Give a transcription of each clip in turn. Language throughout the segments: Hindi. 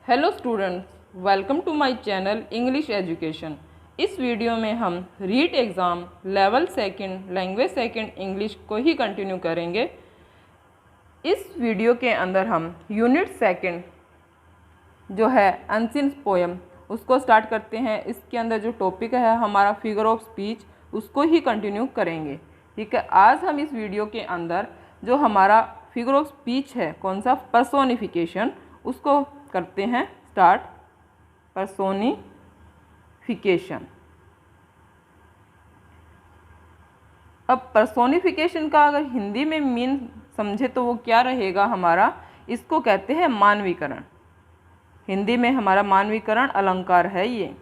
Hello students, welcome to my channel English education. इस वीडियो में हम REET exam level second language second English को ही कंटिन्यू करेंगे। इस वीडियो के अंदर हम यूनिट सेकंड जो है अनसीन पोएम उसको स्टार्ट करते हैं। इसके अंदर जो टॉपिक है हमारा फिगर ऑफ स्पीच, उसको ही कंटिन्यू करेंगे। ठीक है, आज हम इस वीडियो के अंदर जो हमारा फिगर ऑफ स्पीच है कौन सा, पर्सोनिफिकेशन, उसको करते हैं स्टार्ट। पर्सोनिफिकेशन। अब पर्सोनिफिकेशन का अगर हिंदी में मीन समझे तो वो क्या रहेगा हमारा, इसको कहते हैं मानवीकरण। हिंदी में हमारा मानवीकरण अलंकार है ये।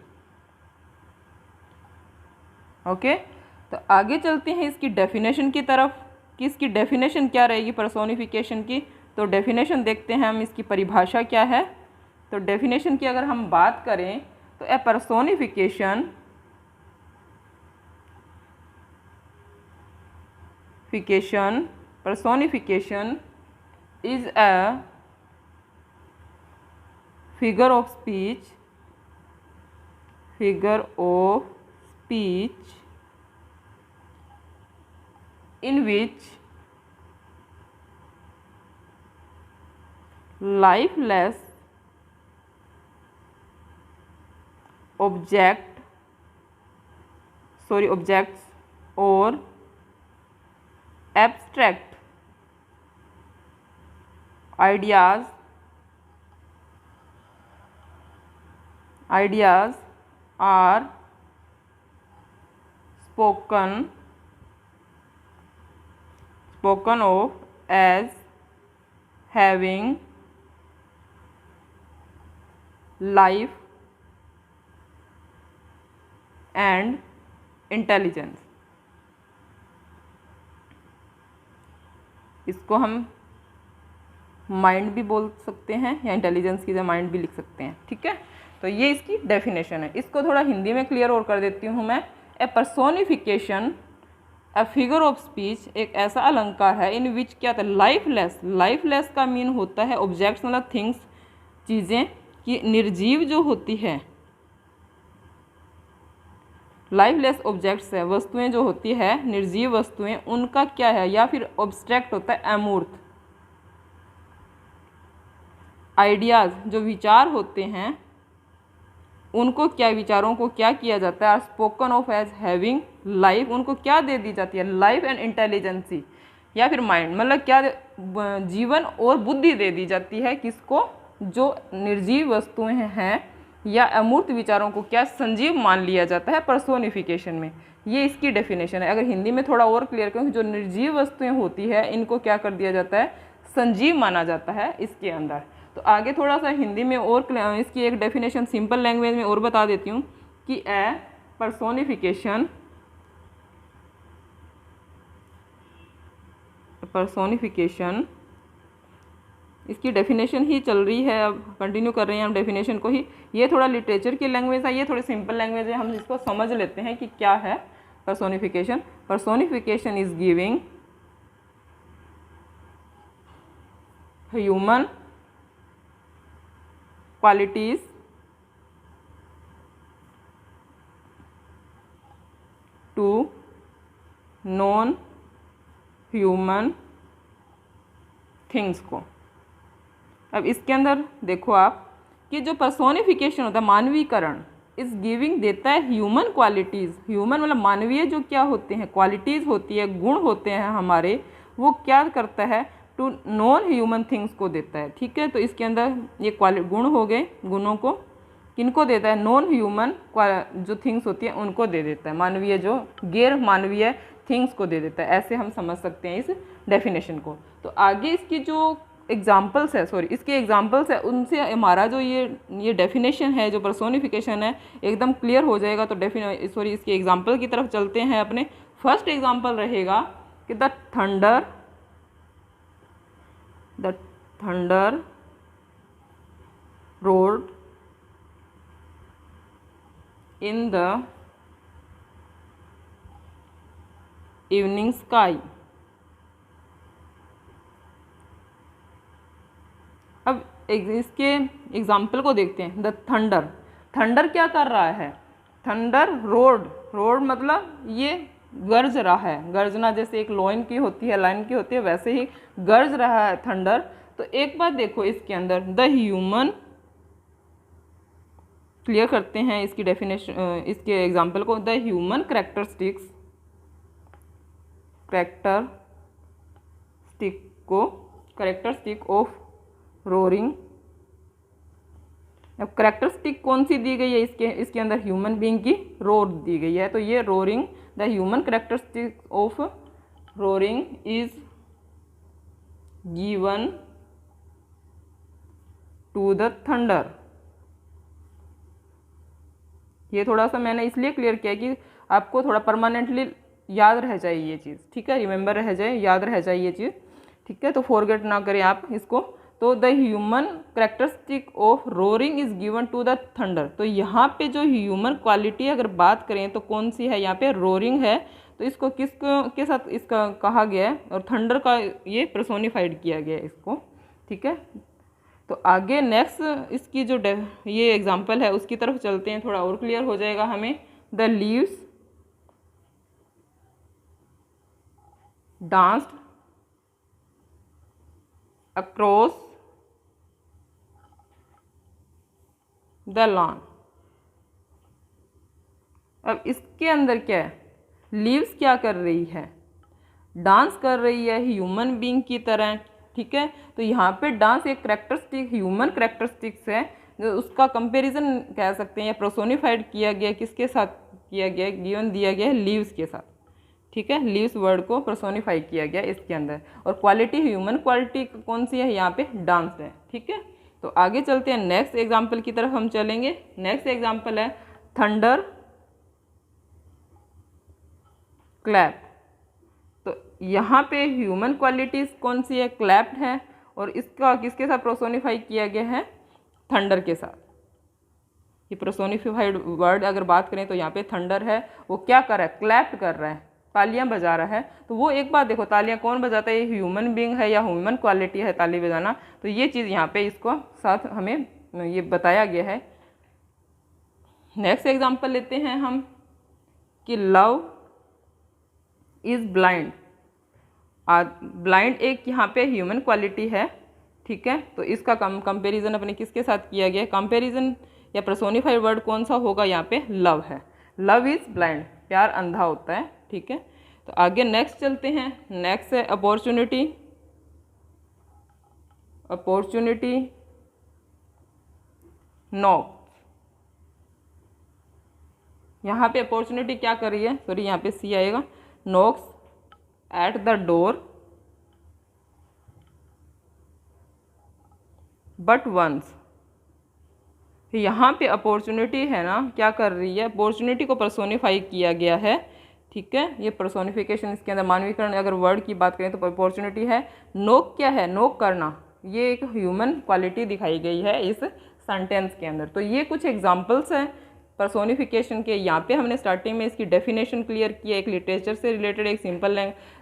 ओके, तो आगे चलते हैं इसकी डेफिनेशन की तरफ कि इसकी डेफिनेशन क्या रहेगी पर्सोनिफिकेशन की। तो डेफिनेशन देखते हैं हम, इसकी परिभाषा क्या है। तो डेफिनेशन की अगर हम बात करें तो ए personification personification is a figure of speech in which lifeless objects or abstract ideas are spoken of as having life and intelligence। इसको हम माइंड भी बोल सकते हैं या इंटेलिजेंस की जगह माइंड भी लिख सकते हैं। ठीक है, तो ये इसकी डेफिनेशन है। इसको थोड़ा हिंदी में क्लियर और कर देती हूँ मैं। A personification a figure of speech एक ऐसा अलंकार है इन विच क्या था, लाइफलेस का मीन होता है ऑब्जेक्ट्स, मतलब थिंग्स, चीज़ें कि निर्जीव जो होती है, लाइफलेस ऑब्जेक्ट्स है, वस्तुएं जो होती है निर्जीव वस्तुएं, उनका क्या है, या फिर ऑब्स्ट्रैक्ट होता है अमूर्त। आइडियाज़ जो विचार होते हैं उनको क्या, विचारों को क्या किया जाता है, are spoken of as having life, उनको क्या दे दी जाती है, लाइफ एंड इंटेलिजेंसी या फिर माइंड, मतलब क्या जीवन और बुद्धि दे दी जाती है किसको, जो निर्जीव वस्तुएं हैं या अमूर्त विचारों को क्या संजीव मान लिया जाता है पर्सोनिफिकेशन में। ये इसकी डेफिनेशन है। अगर हिंदी में थोड़ा और क्लियर करूँ, जो निर्जीव वस्तुएं होती है इनको क्या कर दिया जाता है, संजीव माना जाता है इसके अंदर। तो आगे थोड़ा सा हिंदी में और इसकी एक डेफिनेशन सिंपल लैंग्वेज में और बता देती हूँ कि ए पर्सोनिफिकेशन इसकी डेफिनेशन ही चल रही है, अब कंटिन्यू कर रहे हैं हम डेफिनेशन को ही। ये थोड़ा लिटरेचर की लैंग्वेज है, ये थोड़ी सिंपल लैंग्वेज है, हम इसको समझ लेते हैं कि क्या है personification. Personification is giving human qualities to non human things को। अब इसके अंदर देखो आप कि जो पर्सोनिफिकेशन होता है, मानवीकरण, इस गिविंग देता है ह्यूमन क्वालिटीज़। ह्यूमन मतलब मानवीय जो क्या होते हैं, क्वालिटीज़ होती है, गुण होते हैं हमारे, वो क्या करता है, टू नॉन ह्यूमन थिंग्स को देता है। ठीक है, तो इसके अंदर ये गुण हो गए, गुणों को किनको देता है, नॉन ह्यूमन जो थिंग्स होती है उनको दे देता है, मानवीय जो गैर मानवीय थिंग्स को दे देता है। ऐसे हम समझ सकते हैं इस डेफिनेशन को। तो आगे इसकी जो एग्जाम्पल्स है, इसके एग्जाम्पल्स है, उनसे हमारा जो ये डेफिनेशन है, जो पर्सोनिफिकेशन है, एकदम क्लियर हो जाएगा। तो इसके एग्जाम्पल की तरफ चलते हैं अपने। फर्स्ट एग्जाम्पल रहेगा कि the thunder road in the evening sky. अब इसके एग्जाम्पल को देखते हैं। द थंडर, थंडर क्या कर रहा है? थंडर रोड मतलब ये गरज रहा है, गर्जना जैसे एक लाइन की होती है, लाइन की होती है, वैसे ही गरज रहा है थंडर। तो एक बात देखो इसके अंदर, द ह्यूमन, क्लियर करते हैं इसकी डेफिनेशन, इसके एग्जाम्पल को। The human characteristic of roaring. अब कैरेक्टरिस्टिक कौन सी दी गई है इसके अंदर? ह्यूमन बीइंग की रोर दी गई है। तो ये roaring, the human characteristic of roaring is given to the thunder. ये थोड़ा सा मैंने इसलिए क्लियर किया कि आपको थोड़ा परमानेंटली याद रह जाए ये चीज़, ठीक है, रिमेंबर रह जाए, याद रह जाए ये चीज़, ठीक है। तो फॉरगेट ना करें आप इसको। तो the human characteristic of roaring is given to the thunder. तो यहाँ पे जो ह्यूमन क्वालिटी अगर बात करें तो कौन सी है? यहाँ पे रोरिंग है। तो इसको के साथ इसका कहा गया है, और थंडर का ये पर्सोनिफाइड किया गया है इसको, ठीक है। तो आगे नेक्स्ट इसकी जो ये एग्जाम्पल है उसकी तरफ चलते हैं, थोड़ा और क्लियर हो जाएगा हमें। The leaves danced across the lawn. अब इसके अंदर क्या है? लीव्स क्या कर रही है? डांस कर रही है ह्यूमन बीइंग की तरह, ठीक है। तो यहाँ पे डांस एक कैरेक्टरिस्टिक, ह्यूमन कैरेक्टरिस्टिक्स है, जो उसका कंपैरिजन कह सकते हैं या पर्सोनिफाइड किया गया, किसके साथ किया गया? गिवन दिया गया है लीव्स के साथ, ठीक है। लीव्स वर्ड को पर्सोनिफाई किया गया इसके अंदर। और क्वालिटी, ह्यूमन क्वालिटी कौन सी है? यहाँ पे डांस है, ठीक है। तो आगे चलते हैं, नेक्स्ट एग्जाम्पल की तरफ हम चलेंगे। नेक्स्ट एग्जाम्पल है थंडर क्लैप। तो यहाँ पे ह्यूमन क्वालिटीज कौन सी है? क्लैप्ड है, और इसका किसके साथ पर्सोनिफाई किया गया है? थंडर के साथ। ये पर्सोनिफाइड वर्ड अगर बात करें तो यहाँ पे थंडर है, वो क्या कर रहा है? क्लैप्ड कर रहा है, तालियां बजा रहा है। तो वो एक बात देखो, तालियां कौन बजाता है? ये ह्यूमन बीइंग है या ह्यूमन क्वालिटी है ताली बजाना। तो ये चीज़ यहाँ पे इसको साथ हमें ये बताया गया है। नेक्स्ट एग्जाम्पल लेते हैं हम कि लव इज़ ब्लाइंड। ब्लाइंड एक यहाँ पे ह्यूमन क्वालिटी है, ठीक है। तो इसका कंपेरिजन अपने किसके साथ किया गया? कंपेरिजन या पर्सोनिफाइड वर्ड कौन सा होगा? यहाँ पे लव है। लव इज़ ब्लाइंड, प्यार अंधा होता है, ठीक है। तो आगे नेक्स्ट चलते हैं। नेक्स्ट है अपॉर्चुनिटी। Opportunity knock. यहाँ पे अपॉर्चुनिटी क्या कर रही है? सॉरी, यहाँ पे सी आएगा। Knocks at the door but once. यहाँ पे अपॉर्चुनिटी है ना, क्या कर रही है? अपॉर्चुनिटी को पर्सोनिफाई किया गया है, ठीक है। ये पर्सोनिफिकेशन इसके अंदर मानवीकरण अगर वर्ड की बात करें तो अपॉर्चुनिटी है। नोक क्या है? नोक करना, ये एक ह्यूमन क्वालिटी दिखाई गई है इस सेंटेंस के अंदर। तो ये कुछ एग्जांपल्स हैं पर्सोनिफिकेशन के। यहाँ पे हमने स्टार्टिंग में इसकी डेफिनेशन क्लियर की है, एक लिटरेचर से रिलेटेड एक सिंपल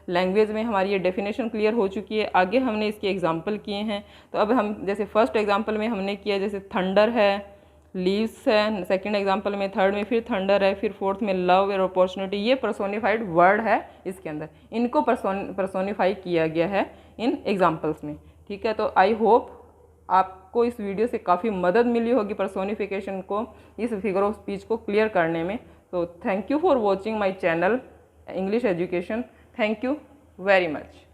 लैंग्वेज में हमारी ये डेफिनेशन क्लियर हो चुकी है। आगे हमने इसके एग्जाम्पल किए हैं। तो अब हम जैसे फर्स्ट एग्जाम्पल में हमने किया, जैसे थंडर है, लीव्स है, सेकंड एग्जांपल में, थर्ड में फिर थंडर है, फिर फोर्थ में लव और अपॉर्चुनिटी। ये पर्सोनिफाइड वर्ड है इसके अंदर, इनको पर्सोनिफाई किया गया है इन एग्जांपल्स में, ठीक है। तो आई होप आपको इस वीडियो से काफ़ी मदद मिली होगी पर्सोनिफिकेशन को, इस फिगर ऑफ स्पीच को क्लियर करने में। तो thank you for watching my channel English education. Thank you very much.